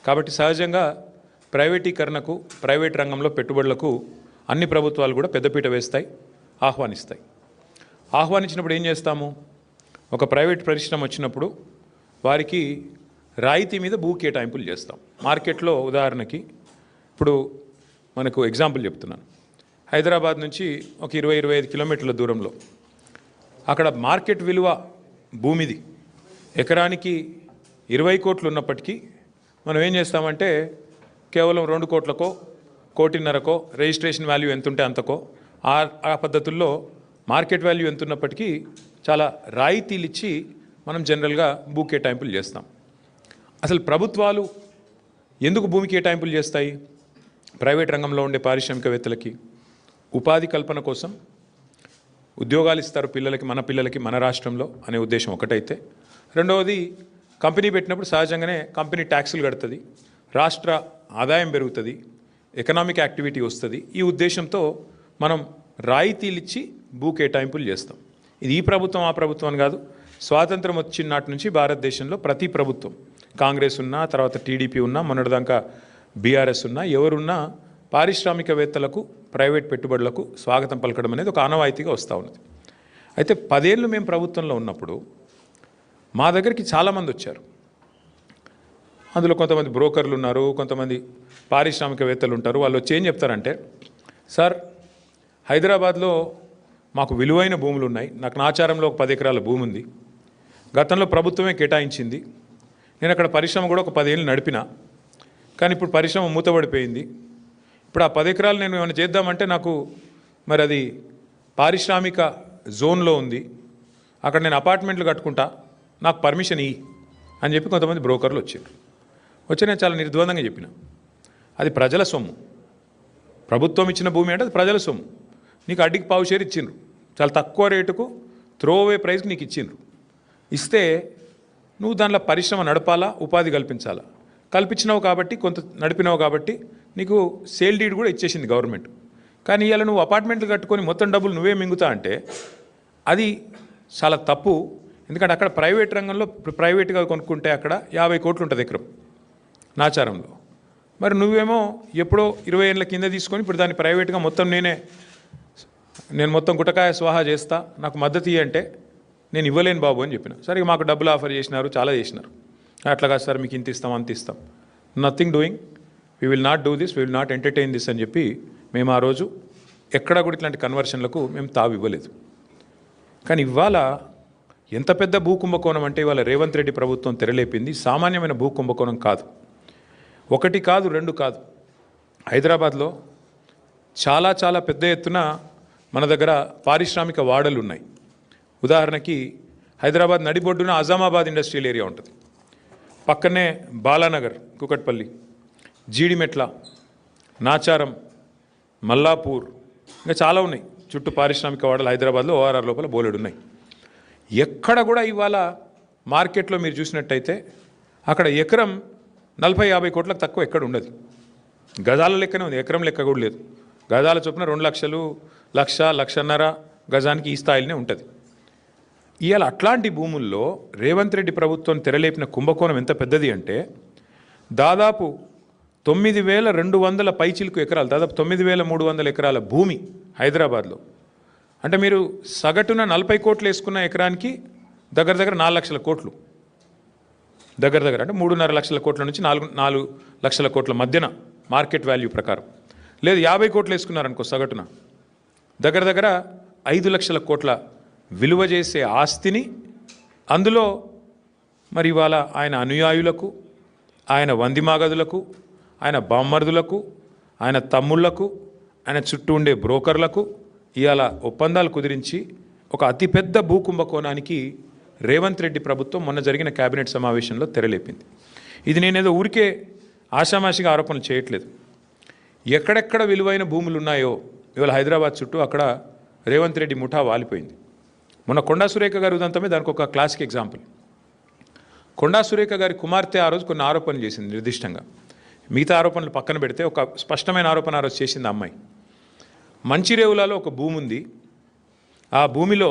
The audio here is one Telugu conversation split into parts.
కాబట్టి సహజంగా ప్రైవేటీకరణకు, ప్రైవేట్ రంగంలో పెట్టుబడులకు అన్ని ప్రభుత్వాలు కూడా పెద్దపీట వేస్తాయి, ఆహ్వానిస్తాయి. ఆహ్వానించినప్పుడు ఏం చేస్తాము? ఒక ప్రైవేట్ పరిశ్రమ వచ్చినప్పుడు వారికి రాయితీ మీద భూ కేటాయింపులు చేస్తాం. మార్కెట్లో ఉదాహరణకి ఇప్పుడు మనకు ఎగ్జాంపుల్ చెప్తున్నాను. హైదరాబాద్ నుంచి ఒక 20-25 కిలోమీటర్ల దూరంలో అక్కడ మార్కెట్ విలువ భూమిది ఎకరానికి 20 కోట్లు ఉన్నప్పటికీ మనం ఏం చేస్తామంటే కేవలం 2 కోట్లకో, 1.5 కోటికో రిజిస్ట్రేషన్ వాల్యూ ఎంత ఉంటే అంతకో ఆ పద్ధతుల్లో మార్కెట్ వాల్యూ ఎంత ఉన్నప్పటికీ చాలా రాయితీలు ఇచ్చి మనం జనరల్గా భూ కేటాయింపులు చేస్తాం. అసలు ప్రభుత్వాలు ఎందుకు భూమి కేటాయింపులు చేస్తాయి? ప్రైవేట్ రంగంలో ఉండే పారిశ్రామికవేత్తలకి ఉపాధి కల్పన కోసం, ఉద్యోగాలు ఇస్తారు పిల్లలకి, మన పిల్లలకి మన రాష్ట్రంలో అనే ఉద్దేశం ఒకటైతే, రెండవది కంపెనీ పెట్టినప్పుడు సహజంగానే కంపెనీ ట్యాక్సులు కడుతుంది, రాష్ట్ర ఆదాయం పెరుగుతుంది, ఎకనామిక్ యాక్టివిటీ వస్తుంది. ఈ ఉద్దేశంతో మనం రాయితీలు ఇచ్చి భూ కేటాయింపులు చేస్తాం. ఇది ఈ ప్రభుత్వం ఆ ప్రభుత్వం అని కాదు. స్వాతంత్రం వచ్చిన నాటి నుంచి భారతదేశంలో ప్రతి ప్రభుత్వం, కాంగ్రెస్ ఉన్నా, తర్వాత టీడీపీ ఉన్నా, మొన్నటిదాకా బీఆర్ఎస్ ఉన్నా, ఎవరున్నా పారిశ్రామికవేత్తలకు, ప్రైవేట్ పెట్టుబడులకు స్వాగతం పలకడం అనేది ఒక ఆనవాయితీగా వస్తూ ఉన్నది. అయితే 10 ఏళ్ళు మేము ప్రభుత్వంలో ఉన్నప్పుడు మా దగ్గరికి చాలామంది వచ్చారు. అందులో కొంతమంది బ్రోకర్లు ఉన్నారు, కొంతమంది పారిశ్రామికవేత్తలు ఉంటారు. వాళ్ళు వచ్చి ఏం చెప్తారంటే, సార్ హైదరాబాద్లో మాకు విలువైన భూములు ఉన్నాయి, నాకు నాచారంలో ఒక 10 ఎకరాల భూమి ఉంది, గతంలో ప్రభుత్వమే కేటాయించింది, నేను అక్కడ పరిశ్రమ కూడా ఒక 10 ఏళ్ళు నడిపిన, కానీ ఇప్పుడు పరిశ్రమ మూతబడిపోయింది, ఇప్పుడు ఆ 10 ఎకరాలు నేను ఏమైనా చేద్దామంటే నాకు మరి అది పారిశ్రామిక జోన్లో ఉంది, అక్కడ నేను అపార్ట్మెంట్లు కట్టుకుంటా, నాకు పర్మిషన్ ఇయ్యి అని చెప్పి కొంతమంది బ్రోకర్లు వచ్చారు. నేను చాలా నిర్ద్వందంగా చెప్పిన, అది ప్రజల సొమ్ము, ప్రభుత్వం ఇచ్చిన భూమి అంటే అది ప్రజల సొమ్ము, నీకు అడ్డికి పావు షేర్ ఇచ్చిండ్రు, చాలా తక్కువ రేటుకు త్రోవే ప్రైస్కి నీకు ఇచ్చిండ్రు, ఇస్తే నువ్వు దాంట్లో పరిశ్రమ నడపాలా, ఉపాధి కల్పించాలా, కల్పించినావు కాబట్టి, కొంత నడిపినావు కాబట్టి నీకు సేల్ డీడ్ కూడా ఇచ్చేసింది గవర్నమెంట్. కానీ ఇవాళ నువ్వు అపార్ట్మెంట్లు కట్టుకొని మొత్తం డబ్బులు నువ్వే మింగుతా అంటే అది చాలా తప్పు. ఎందుకంటే అక్కడ ప్రైవేట్ రంగంలో ప్రైవేట్గా కొనుక్కుంటే అక్కడ 50 కోట్లు ఉంటుంది ఎకరం నాచారంలో. మరి నువ్వేమో ఎప్పుడో 20 ఏళ్ళ కింద తీసుకొని ఇప్పుడు దాన్ని ప్రైవేట్గా మొత్తం నేను మొత్తం గుటకాయ స్వాహా చేస్తా, నాకు మద్దతు ఇవ్వంటే నేను ఇవ్వలేను బాబు అని చెప్పిన. సరే మాకు డబ్బులు ఆఫర్ చేసినారు, చాలా చేసినారు. అట్లా కాదు సార్, మీకు ఇంత ఇస్తాం అంత ఇస్తాం, nothing doing, we will not do this, we will not entertain this అని చెప్పి మేము ఆ రోజు ఎక్కడా కూడా ఇట్లాంటి కన్వర్షన్లకు మేము తావు ఇవ్వలేదు. కానీ ఇవాళ ఎంత పెద్ద భూ కుంభకోణం అంటే ఇవాళ రేవంత్ రెడ్డి ప్రభుత్వం తెరలేపింది సామాన్యమైన భూ కుంభకోణం కాదు. 1 కాదు 2 కాదు, హైదరాబాద్లో చాలా చాలా పెద్ద ఎత్తున మన దగ్గర పారిశ్రామిక వాడలు ఉన్నాయి. ఉదాహరణకి హైదరాబాద్ నడిబొడ్డున అజామాబాద్ ఇండస్ట్రియల్ ఏరియా ఉంటుంది, పక్కనే బాలానగర్, కుకట్పల్లి, జీడిమెట్ల, నాచారం, మల్లాపూర్, ఇంకా చాలా ఉన్నాయి చుట్టూ పారిశ్రామిక వాడలు హైదరాబాద్లో ఓఆర్ఆర్ లోపల బోలెడు ఉన్నాయి. ఎక్కడ కూడా ఇవాళ మార్కెట్లో మీరు చూసినట్టయితే అక్కడ ఎకరం 40-50 కోట్లకు తక్కువ ఎక్కడ ఉండదు. గజాల లెక్కనే ఉంది, ఎకరం లెక్క కూడా లేదు. గజాల చొప్పున 2 లక్షలు, 1-1.5 గజానికి ఈ స్థాయిలోనే ఉంటుంది. ఇవాళ అట్లాంటి భూముల్లో రేవంత్ రెడ్డి ప్రభుత్వం తెరలేపిన కుంభకోణం ఎంత పెద్దది అంటే దాదాపు 9,200 పైచిలుకు ఎకరాలు, దాదాపు 9,300 ఎకరాల భూమి హైదరాబాద్లో. అంటే మీరు సగటున 40 కోట్లు వేసుకున్న ఎకరానికి దగ్గర 4 లక్షల కోట్లు, దగ్గర అంటే 3.5 లక్షల కోట్ల నుంచి 4 లక్షల కోట్ల మధ్యన మార్కెట్ వాల్యూ ప్రకారం. లేదు 50 కోట్లు వేసుకున్నారనుకో సగటున, దగ్గర 5 లక్షల కోట్ల విలువ చేసే ఆస్తిని, అందులో మరి ఇవాళ ఆయన అనుయాయులకు, ఆయన వందిమాగదులకు, ఆయన బామ్మర్దులకు, ఆయన తమ్ముళ్లకు, ఆయన చుట్టూ ఉండే బ్రోకర్లకు ఇవాళ ఒప్పందాలు కుదిరించి ఒక అతిపెద్ద భూ కుంభకోణానికి రేవంత్ రెడ్డి ప్రభుత్వం మొన్న జరిగిన కేబినెట్ సమావేశంలో తెరలేపింది. ఇది నేనేదో ఊరికే ఆషామాషిగా ఆరోపణలు చేయట్లేదు. ఎక్కడెక్కడ విలువైన భూములు ఉన్నాయో ఇవాళ హైదరాబాద్ చుట్టూ అక్కడ రేవంత్ రెడ్డి ముఠా వాలిపోయింది. మొన్న కొండా సురేఖ గారి ఉదంతమే దానికి ఒక క్లాసిక్ ఎగ్జాంపుల్. కొండా సురేఖ గారి కుమార్తె ఆ రోజు కొన్ని ఆరోపణలు చేసింది నిర్దిష్టంగా, మిగతా ఆరోపణలు పక్కన పెడితే ఒక స్పష్టమైన ఆరోపణ ఆ రోజు చేసింది. అమ్మాయి మంచిరేవులలో ఒక భూమి ఉంది, ఆ భూమిలో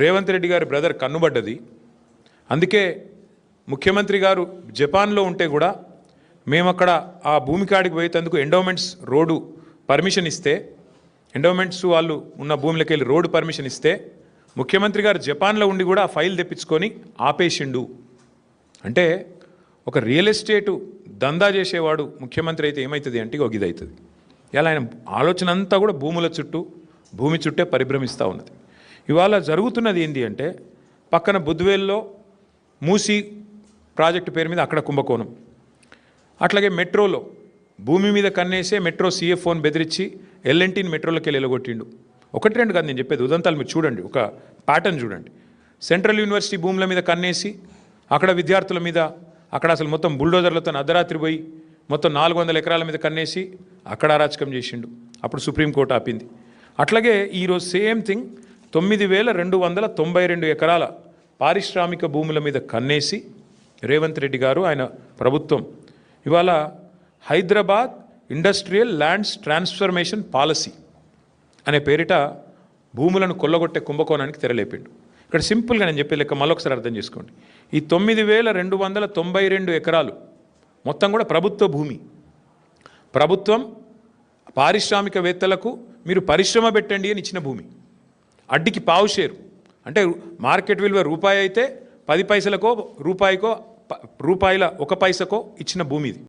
రేవంత్ రెడ్డి గారి బ్రదర్ కన్నుబడ్డది, అందుకే ముఖ్యమంత్రి గారు జపాన్లో ఉంటే కూడా మేము అక్కడ ఆ భూమి కాడికి పోయేందుకు ఎండోమెంట్స్ రోడ్డు పర్మిషన్ ఇస్తే, ఎండోమెంట్స్ వాళ్ళు ఉన్న భూమిలోకి వెళ్ళి రోడ్డు పర్మిషన్ ఇస్తే ముఖ్యమంత్రి గారు జపాన్లో ఉండి కూడా ఆ ఫైల్ తెప్పించుకొని ఆపేసిండు. అంటే ఒక రియల్ ఎస్టేటు దందా చేసేవాడు ముఖ్యమంత్రి అయితే ఏమవుతుంది అంటే ఇది అవుతుంది. ఇలా ఆయన ఆలోచన అంతా కూడా భూముల చుట్టూ, భూమి చుట్టే పరిభ్రమిస్తూ ఉన్నది. ఇవాళ జరుగుతున్నది ఏంటి అంటే పక్కన బుద్వేల్లో మూసీ ప్రాజెక్టు పేరు మీద అక్కడ కుంభకోణం, అట్లాగే మెట్రోలో భూమి మీద కన్నేసే మెట్రో CFOని బెదిరించి ఎల్ఎన్టీని మెట్రోలోకి వెళ్ళి ఎలగొట్టిండు. ఒకటి రెండు కాదు నేను చెప్పేది, ఉదంతాలు మీరు చూడండి, ఒక ప్యాటర్న్ చూడండి. సెంట్రల్ యూనివర్సిటీ భూముల మీద కన్నేసి అక్కడ విద్యార్థుల మీద అక్కడ అసలు మొత్తం బుల్డోజర్లతో అర్ధరాత్రి పోయి మొత్తం 400 ఎకరాల మీద కన్నేసి అక్కడ అరాచకం చేసిండు. అప్పుడు సుప్రీంకోర్టు ఆపింది. అట్లాగే ఈరోజు సేమ్ థింగ్ 9292 ఎకరాల పారిశ్రామిక భూముల మీద కన్నేసి రేవంత్ రెడ్డి గారు ఆయన ప్రభుత్వం ఇవాళ Hyderabad industrial lands transformation policy అనే పేరిట భూములను కొల్లగొట్టే కుంభకోణానికి తెరలేపిండు. ఇక్కడ సింపుల్గా నేను చెప్పే లెక్క మళ్ళొకసారి అర్థం చేసుకోండి. ఈ 9292 ఎకరాలు మొత్తం కూడా ప్రభుత్వ భూమి. ప్రభుత్వం పారిశ్రామికవేత్తలకు మీరు పరిశ్రమ పెట్టండి అని ఇచ్చిన భూమి. అడ్డికి పావు షేరు అంటే మార్కెట్ విలువ రూపాయి అయితే 10 పైసలకో రూపాయికో రూపాయల 1 పైసకో ఇచ్చిన భూమి ఇది.